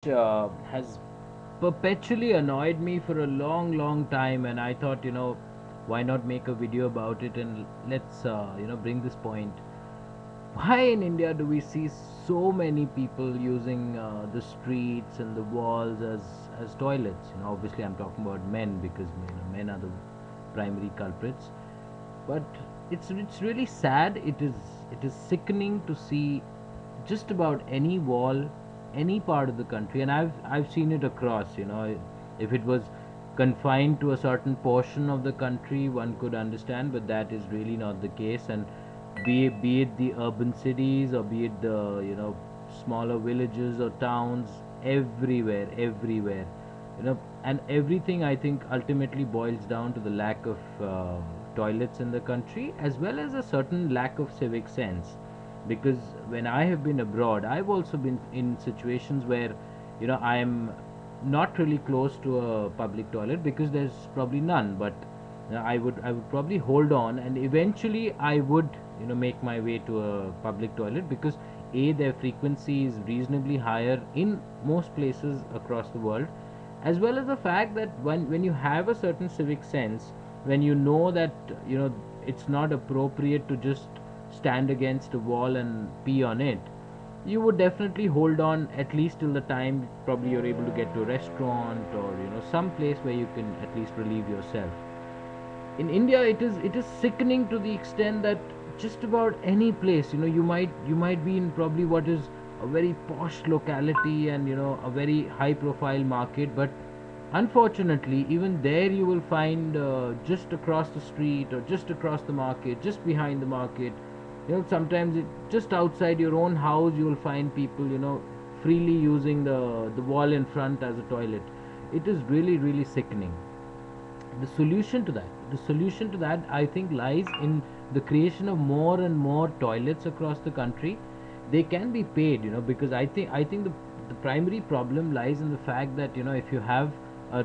Has perpetually annoyed me for a long, long time, and I thought, why not make a video about it and let's, bring this point. Why in India do we see so many people using the streets and the walls as toilets? Obviously, I'm talking about men because men are the primary culprits. But it's really sad. It is sickening to see just about any wall, any part of the country, and I've seen it across. If it was confined to a certain portion of the country, one could understand, but that is really not the case. And be it the urban cities or be it the smaller villages or towns, everywhere, and everything I think ultimately boils down to the lack of toilets in the country, as well as a certain lack of civic sense. Because when I have been abroad, I've also been in situations where I am not really close to a public toilet because there's probably none. But I would probably hold on, and eventually I would make my way to a public toilet, because their frequency is reasonably higher in most places across the world, as well as the fact that when you have a certain civic sense, when you know that it's not appropriate to just stand against a wall and pee on it, you would definitely hold on at least till the time probably you're able to get to a restaurant or some place where you can at least relieve yourself. In India, it is sickening to the extent that just about any place, you might be in probably what is a very posh locality and a very high profile market, but unfortunately even there you will find, just across the street or just across the market, just behind the market, sometimes just outside your own house, you will find people freely using the wall in front as a toilet. It is really, really sickening. The solution to that I think lies in the creation of more and more toilets across the country. They can be paid, because I think the primary problem lies in the fact that if you have a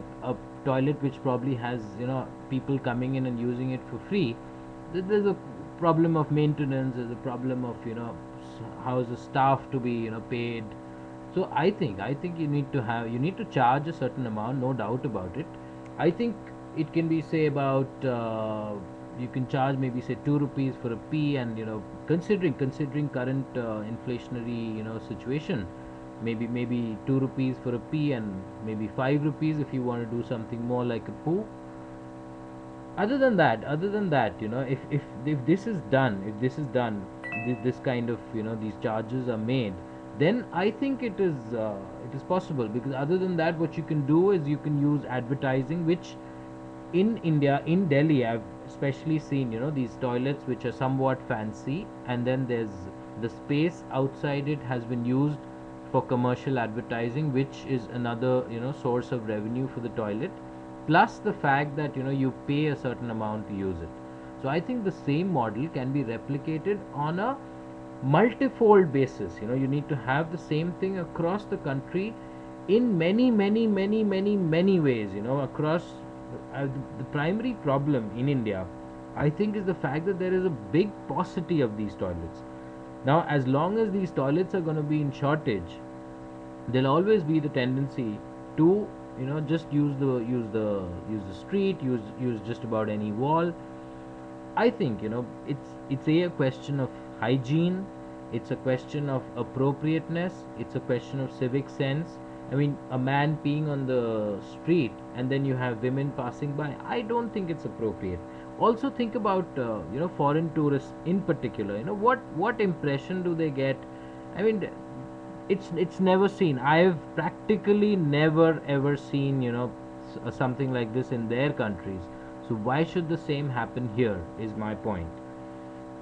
toilet which probably has people coming in and using it for free, there's a problem of maintenance, there's a problem of how is the staff to be paid. So I think you need to charge a certain amount, no doubt about it. I think it can be, say, about, you can charge maybe say 2 rupees for a pee, and considering current inflationary situation, maybe 2 rupees for a pee, and maybe 5 rupees if you want to do something more like a poo. Other than that, if this is done, this kind of these charges are made, then I think it is possible. Because other than that, what you can do is you can use advertising, which in India, in Delhi, I've especially seen these toilets which are somewhat fancy, and then there's the space outside it has been used for commercial advertising, which is another source of revenue for the toilet, plus the fact that you pay a certain amount to use it. So I think the same model can be replicated on a multifold basis. You need to have the same thing across the country in many, many, many, many, many ways, across. The primary problem in India, I think, is the fact that there is a big paucity of these toilets. Now, as long as these toilets are going to be in shortage, there'll always be the tendency to just use the street, use just about any wall. I think it's a question of hygiene, it's a question of appropriateness, it's a question of civic sense. I mean, a man peeing on the street and then you have women passing by, I don't think it's appropriate. Also, think about foreign tourists in particular. What impression do they get? I mean, it's never seen. I've practically never ever seen something like this in their countries. So why should the same happen here? Is my point.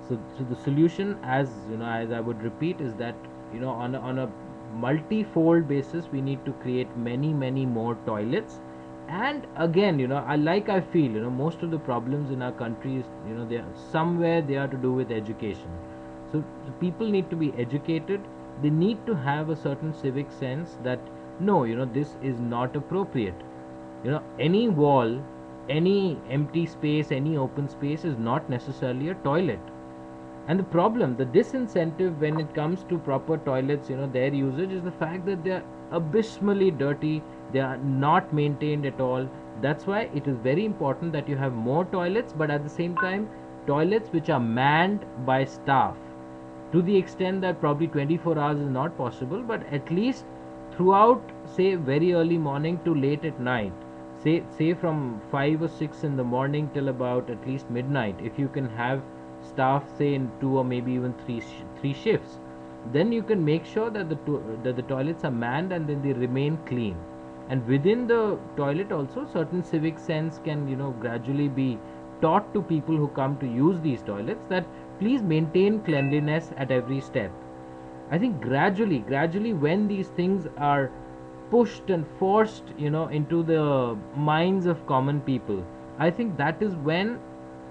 So the solution, as I would repeat, is that on a multi-fold basis, we need to create many, many more toilets. And again, I feel most of the problems in our country is they are somewhere, they are to do with education. So people need to be educated. They need to have a certain civic sense that no, this is not appropriate. Any wall, any empty space, any open space is not necessarily a toilet. And the disincentive when it comes to proper toilets, their usage, is the fact that they are abysmally dirty. They are not maintained at all. That's why it is very important that you have more toilets, but at the same time toilets which are manned by staff, to the extent that probably 24 hours is not possible, but at least throughout, say very early morning to late at night, say from 5 or 6 in the morning till about at least midnight, if you can have staff say in two or maybe even three shifts, then you can make sure that that the toilets are manned and then they remain clean. And within the toilet also, certain civic sense can, gradually be taught to people who come to use these toilets, that please maintain cleanliness at every step. I think gradually when these things are pushed and forced, into the minds of common people, I think that is when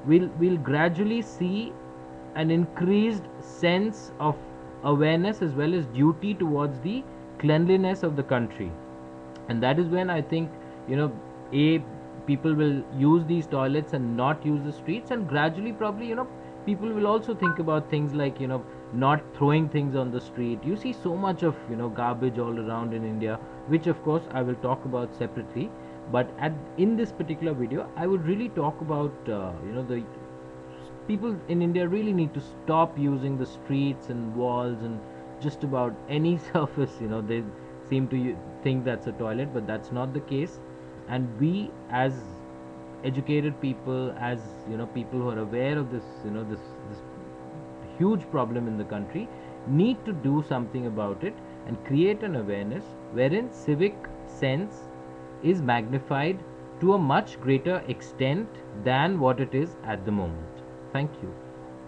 we'll gradually see an increased sense of awareness as well as duty towards the cleanliness of the country. And that is when I think, you know a people will use these toilets and not use the streets, and gradually probably, people will also think about things like, not throwing things on the street. You see so much of, garbage all around in India, which of course I will talk about separately. But in this particular video I would really talk about, the people in India really need to stop using the streets and walls and just about any surface. They seem to think that's a toilet, but that's not the case. And we, as educated people, as people who are aware of this, this huge problem in the country, need to do something about it and create an awareness wherein civic sense is magnified to a much greater extent than what it is at the moment. Thank you.